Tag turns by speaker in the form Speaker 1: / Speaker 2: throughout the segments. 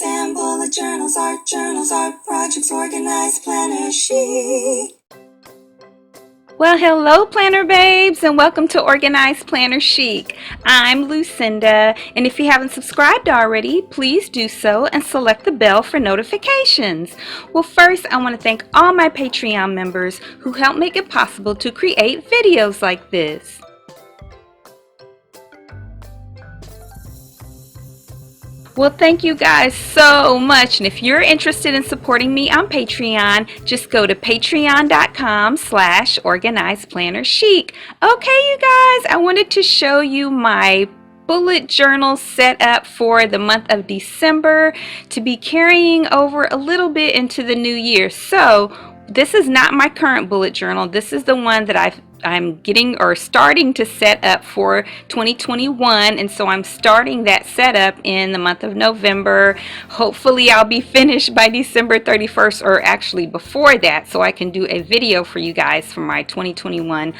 Speaker 1: planners and bullet journals, art projects, organized planner chic.
Speaker 2: Well, hello planner babes, and welcome to Organized Planner Chic. I'm Lucinda, and if you haven't subscribed already, please do so and select the bell for notifications. Well, first I want to thank all my Patreon members who help make it possible to create videos like this. Well, thank you guys so much, and if you're interested in supporting me on Patreon, just go to patreon.com/organizedplannerchic. Okay, you guys, I wanted to show you my bullet journal set up for the month of December to be carrying over a little bit into the new year. So this is not my current bullet journal. This is the one that I'm getting or starting to set up for 2021, and so I'm starting that setup in the month of November. Hopefully I'll be finished by December 31st, or actually before that, so I can do a video for you guys for my 2021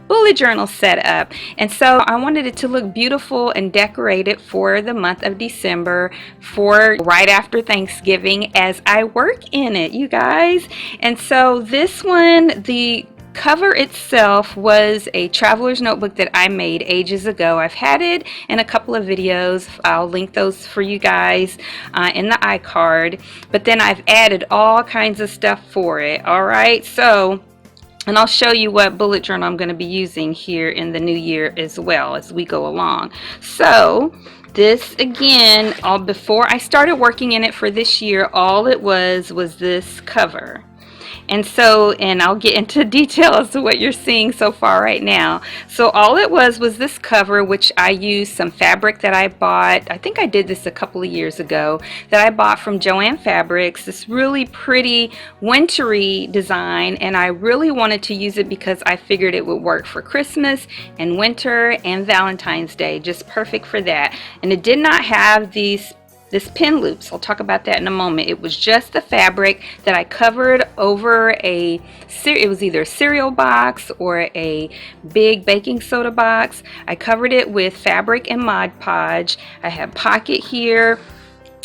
Speaker 2: bullet journal setup. And so I wanted it to look beautiful and decorated for the month of December, for right after Thanksgiving, as I work in it, you guys. And so this one, the cover itself was a traveler's notebook that I made ages ago. I've had it in a couple of videos. I'll link those for you guys in the iCard. But then I've added all kinds of stuff for it. Alright, so, and I'll show you what bullet journal I'm going to be using here in the new year as well as we go along. So this, again, before I started working in it for this year, all it was this cover. And so, and I'll get into detail as to what you're seeing so far right now. So all it was this cover, which I used some fabric that I bought. I think I did this a couple of years ago, that I bought from Joann Fabrics. This really pretty wintry design, and I really wanted to use it because I figured it would work for Christmas and winter and Valentine's Day. Just perfect for that. And it did not have this pin loops. I'll talk about that in a moment. It was just the fabric that I covered over it was either a cereal box or a big baking soda box. I covered it with fabric and Mod Podge. I have pocket here,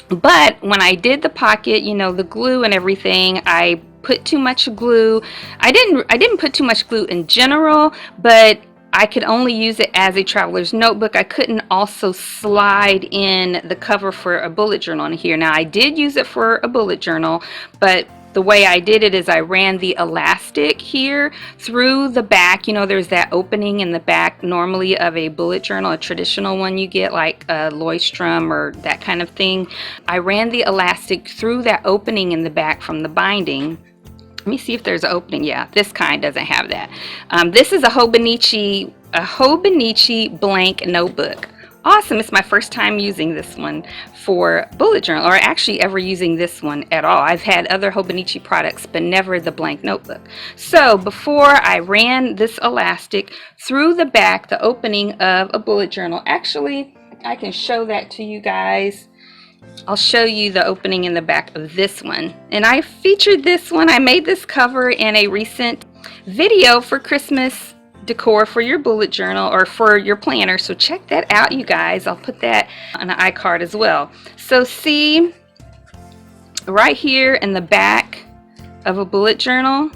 Speaker 2: but when I did the pocket, you know, the glue and everything, I put too much glue. I didn't put too much glue in general, but I could only use it as a traveler's notebook. I couldn't also slide in the cover for a bullet journal in here. Now I did use it for a bullet journal, but the way I did it is I ran the elastic here through the back. You know, there's that opening in the back normally of a bullet journal, a traditional one you get like a Leuchtturm or that kind of thing. I ran the elastic through that opening in the back from the binding. Let me see if there's an opening. Yeah, this kind doesn't have that. This is a Hobonichi blank notebook. Awesome. It's my first time using this one for bullet journal, or actually ever using this one at all. I've had other Hobonichi products, but never the blank notebook. So before I ran this elastic through the back, the opening of a bullet journal, actually I can show that to you guys. I'll show you the opening in the back of this one. And I featured this one. I made this cover in a recent video for Christmas decor for your bullet journal or for your planner. So check that out, you guys. I'll put that on the iCard as well. So see right here in the back of a bullet journal,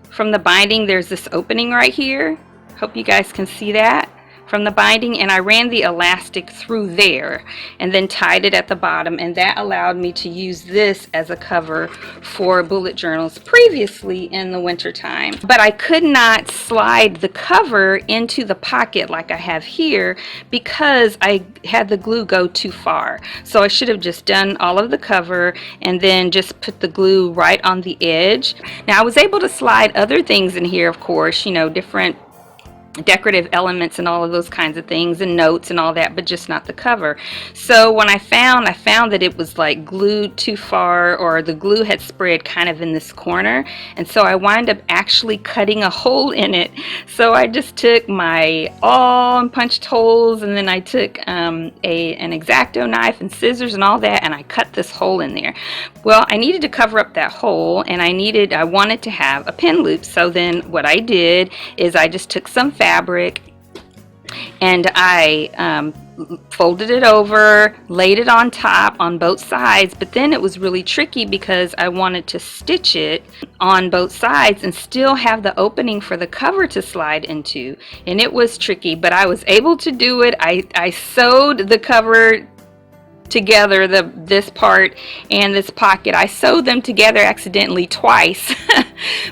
Speaker 2: from the binding, there's this opening right here. Hope you guys can see that from the binding, and I ran the elastic through there and then tied it at the bottom, and that allowed me to use this as a cover for bullet journals previously in the winter time. But I could not slide the cover into the pocket like I have here because I had the glue go too far. So I should have just done all of the cover and then just put the glue right on the edge. Now I was able to slide other things in here, of course, you know, different decorative elements and all of those kinds of things and notes and all that, but just not the cover. So when I found that it was like glued too far, or the glue had spread kind of in this corner, and so I wind up actually cutting a hole in it. So I just took my awl and punched holes, and then I took an X-Acto knife and scissors and all that, and I cut this hole in there. Well, I needed to cover up that hole, and I wanted to have a pin loop. So then what I did is I just took some fabric and I folded it over, laid it on top on both sides, but then it was really tricky because I wanted to stitch it on both sides and still have the opening for the cover to slide into, and it was tricky, but I was able to do it. I sewed the cover together, this part and this pocket. I sewed them together accidentally twice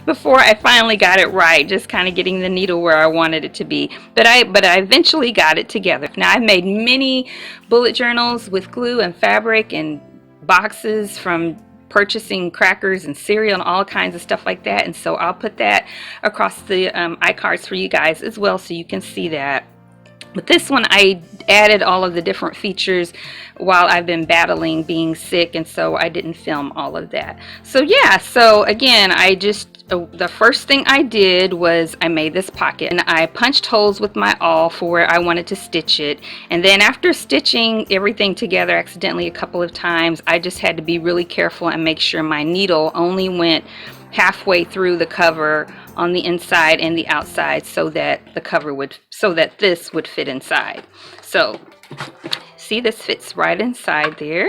Speaker 2: before I finally got it right, just kind of getting the needle where I wanted it to be. But I eventually got it together. Now, I've made many bullet journals with glue and fabric and boxes from purchasing crackers and cereal and all kinds of stuff like that, and so I'll put that across the iCards for you guys as well, so you can see that. But this one, I added all of the different features while I've been battling being sick, and so I didn't film all of that. So yeah, so again, the first thing I did was I made this pocket, and I punched holes with my awl for where I wanted to stitch it. And then after stitching everything together accidentally a couple of times, I just had to be really careful and make sure my needle only went halfway through the cover on the inside and the outside, so that this would fit inside. So see, this fits right inside there.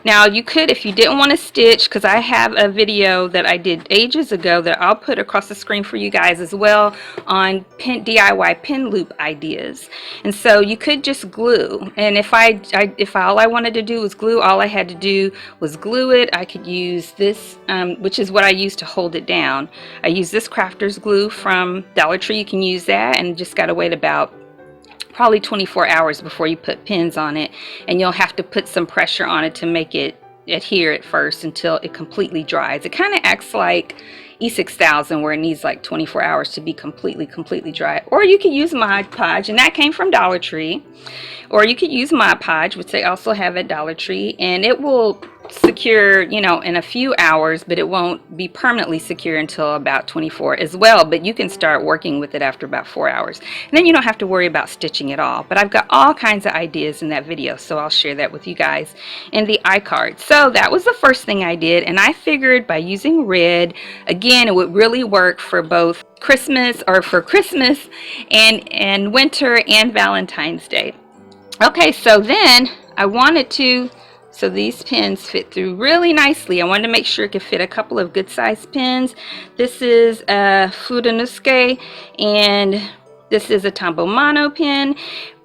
Speaker 2: Now you could, if you didn't want to stitch, because I have a video that I did ages ago that I'll put across the screen for you guys as well on DIY pin loop ideas. And so you could just glue, and if all I wanted to do was glue, all I had to do was glue it. I could use this, which is what I use to hold it down. I use this crafter's glue from Dollar Tree. You can use that, and just got to wait about probably 24 hours before you put pins on it, and you'll have to put some pressure on it to make it adhere at first until it completely dries. It kind of acts like E6000, where it needs like 24 hours to be completely dry. Or you could use Mod Podge, and that came from Dollar Tree. Or you could use Mod Podge, which they also have at Dollar Tree, and it will secure, you know, in a few hours, but it won't be permanently secure until about 24 as well. But you can start working with it after about 4 hours, and then you don't have to worry about stitching at all. But I've got all kinds of ideas in that video, so I'll share that with you guys in the iCard. So that was the first thing I did, and I figured by using red, again, it would really work for both Christmas and winter and Valentine's Day. Okay, so then I wanted to, so these pins fit through really nicely. I wanted to make sure it could fit a couple of good sized pins. This is a Fudanuske, and this is a Tambomano pin.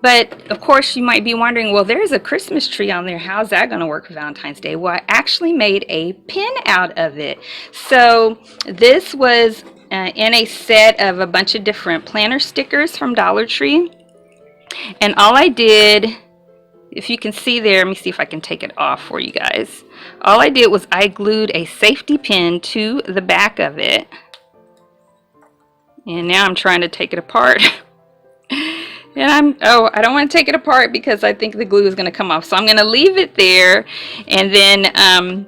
Speaker 2: But of course you might be wondering, well, there's a Christmas tree on there. How's that going to work for Valentine's Day? Well, I actually made a pin out of it. So this was in a set of a bunch of different planner stickers from Dollar Tree. And all I did, if you can see there, let me see if I can take it off for you guys. All I did was I glued a safety pin to the back of it. And now I'm trying to take it apart. And I don't want to take it apart because I think the glue is going to come off. So I'm going to leave it there, and then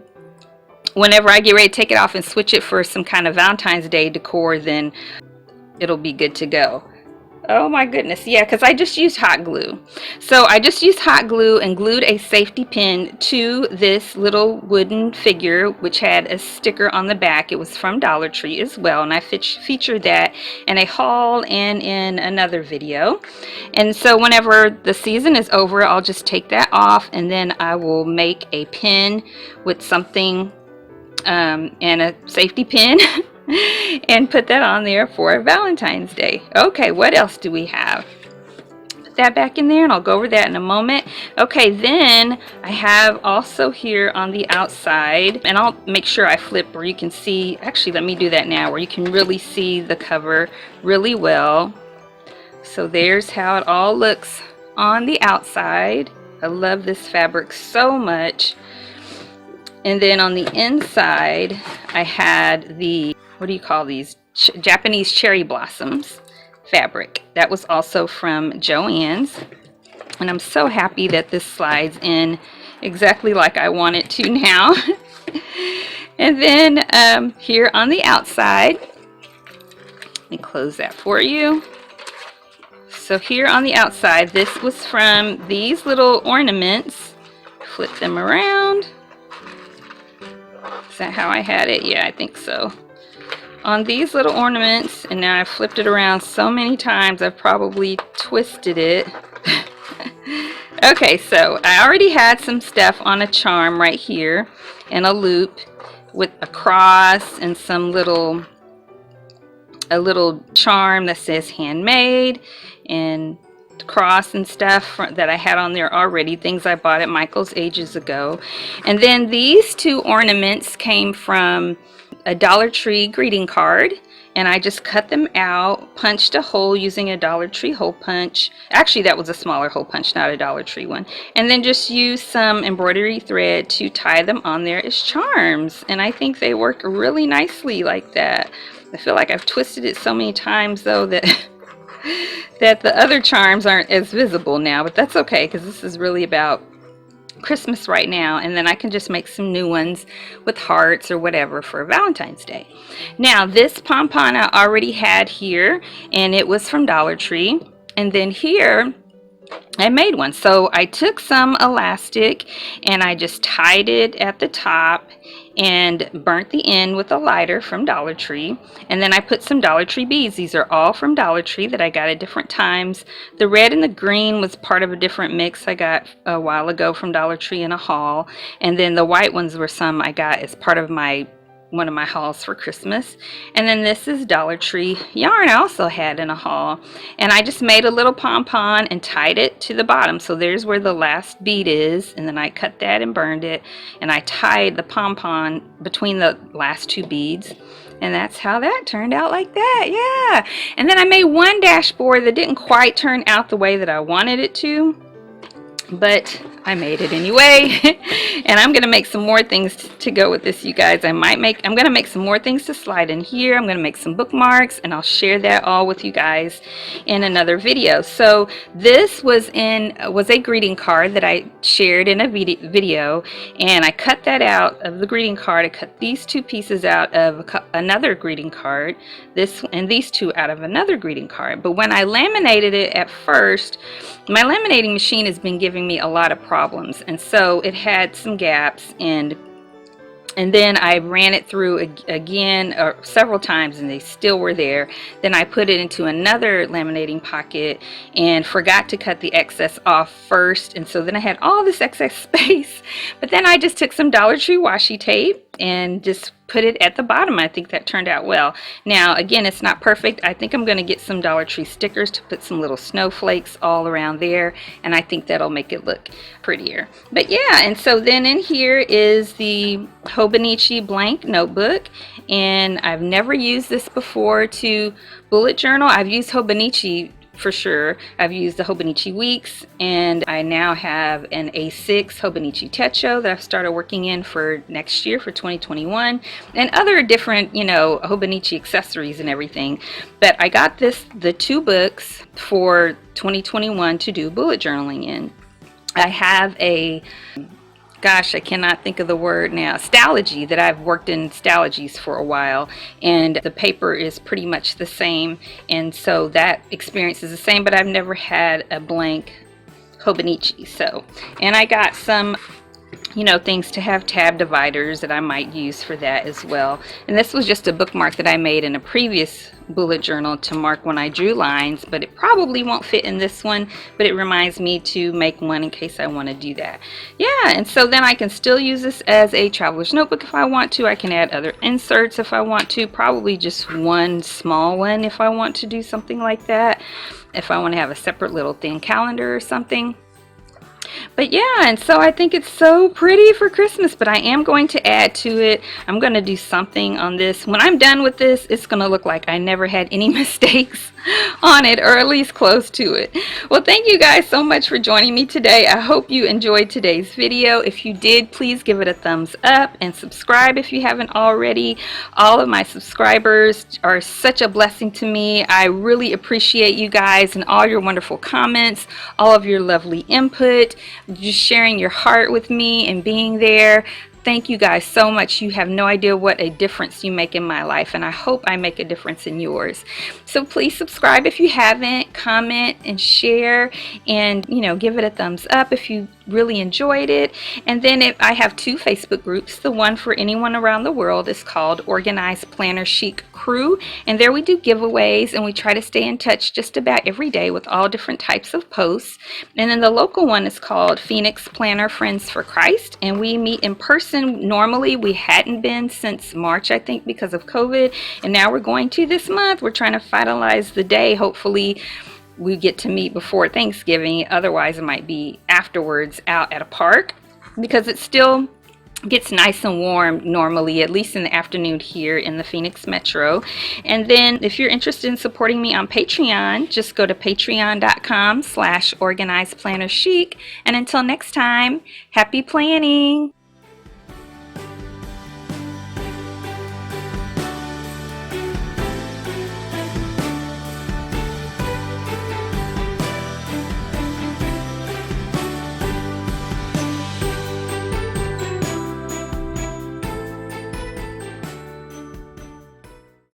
Speaker 2: whenever I get ready to take it off and switch it for some kind of Valentine's Day decor, then it'll be good to go. Oh my goodness, yeah, because I just used hot glue. So I just used hot glue and glued a safety pin to this little wooden figure, which had a sticker on the back. It was from Dollar Tree as well, and I featured that in a haul and in another video. And so whenever the season is over, I'll just take that off, and then I will make a pin with something and a safety pin and put that on there for Valentine's Day. Okay, what else do we have? Put that back in there, and I'll go over that in a moment. Okay, then I have also here on the outside, and I'll make sure I flip where you can see, actually let me do that now, where you can really see the cover really well. So there's how it all looks on the outside. I love this fabric so much. And then on the inside, I had the, what do you call these? Japanese cherry blossoms fabric. That was also from Joann's. And I'm so happy that this slides in exactly like I want it to now. And then here on the outside, let me close that for you. So here on the outside, this was from these little ornaments. Flip them around. Is that how I had it? Yeah, I think so. on these little ornaments, and now I've flipped it around so many times I've probably twisted it. Okay, so I already had some stuff on a charm right here and a loop with a cross and a little charm that says handmade, and cross and stuff that I had on there already, things I bought at Michael's ages ago. And then these two ornaments came from a Dollar Tree greeting card, and I just cut them out, punched a hole using a Dollar Tree hole punch. Actually, that was a smaller hole punch, not a Dollar Tree one. And then just used some embroidery thread to tie them on there as charms. And I think they work really nicely like that. I feel like I've twisted it so many times though that that the other charms aren't as visible now, but that's okay because this is really about Christmas right now, and then I can just make some new ones with hearts or whatever for Valentine's Day. Now this pom-pom I already had here, and it was from Dollar Tree, and then here I made one. So I took some elastic and I just tied it at the top and burnt the end with a lighter from Dollar Tree, and then I put some Dollar Tree beads. These are all from Dollar Tree that I got at different times. The red and the green was part of a different mix I got a while ago from Dollar Tree in a haul, and then the white ones were some I got as part of one of my hauls for Christmas. And then this is Dollar Tree yarn I also had in a haul, and I just made a little pom-pom and tied it to the bottom. So there's where the last bead is, and then I cut that and burned it, and I tied the pom-pom between the last two beads, and that's how that turned out, like that. Yeah. And then I made one dashboard that didn't quite turn out the way that I wanted it to, but I made it anyway. And I'm gonna make some more things to go with this, you guys. I'm gonna make some more things to slide in here. I'm gonna make some bookmarks, and I'll share that all with you guys in another video. So this was a greeting card that I shared in a video, and I cut that out of the greeting card. I cut these two pieces out of another greeting card, this and these two out of another greeting card. But when I laminated it at first, my laminating machine has been giving me a lot of problems, and so it had some gaps, and then I ran it through again several times, and they still were there. Then I put it into another laminating pocket and forgot to cut the excess off first, and so then I had all this excess space. But then I just took some Dollar Tree washi tape and just put it at the bottom. I think that turned out well. Now again, it's not perfect. I think I'm going to get some Dollar Tree stickers to put some little snowflakes all around there, and I think that'll make it look prettier. But yeah, and so then in here is the Hobonichi blank notebook, and I've never used this before to bullet journal. I've used Hobonichi for sure. I've used the Hobonichi Weeks, and I now have an A6 Hobonichi Techo that I've started working in for next year, for 2021, and other different, Hobonichi accessories and everything. But I got the two books for 2021 to do bullet journaling in. I have a gosh, I cannot think of the word now, Stalogy, that I've worked in Stalogies for a while, and the paper is pretty much the same, and so that experience is the same, but I've never had a blank Hobonichi. So, and I got some things to have tab dividers that I might use for that as well. And this was just a bookmark that I made in a previous bullet journal to mark when I drew lines, but it probably won't fit in this one, but it reminds me to make one in case I want to do that. Yeah, and so then I can still use this as a traveler's notebook if I want to. I can add other inserts if I want to, probably just one small one if I want to do something like that, if I want to have a separate little thin calendar or something. But yeah, and so I think it's so pretty for Christmas, but I am going to add to it. I'm going to do something on this. When I'm done with this, it's going to look like I never had any mistakes on it, or at least close to it. Well, thank you guys so much for joining me today. I hope you enjoyed today's video. If you did, please give it a thumbs up and subscribe if you haven't already. All of my subscribers are such a blessing to me. I really appreciate you guys and all your wonderful comments, all of your lovely input, just sharing your heart with me and being there. Thank you guys so much. You have no idea what a difference you make in my life, and I hope I make a difference in yours. So please subscribe if you haven't, comment and share, and give it a thumbs up if you really enjoyed it. And then I have two Facebook groups. The one for anyone around the world is called Organized Planner Chic Crew, and there we do giveaways and we try to stay in touch just about every day with all different types of posts. And then the local one is called Phoenix Planner Friends for Christ, and we meet in person. Normally we hadn't been since March, I think, because of COVID, and now we're going to this month. We're trying to finalize the day. Hopefully we get to meet before Thanksgiving. Otherwise it might be afterwards out at a park, because it still gets nice and warm normally, at least in the afternoon here in the Phoenix metro. And then if you're interested in supporting me on Patreon, just go to patreon.com/organizedplannerchic. And until next time, happy planning.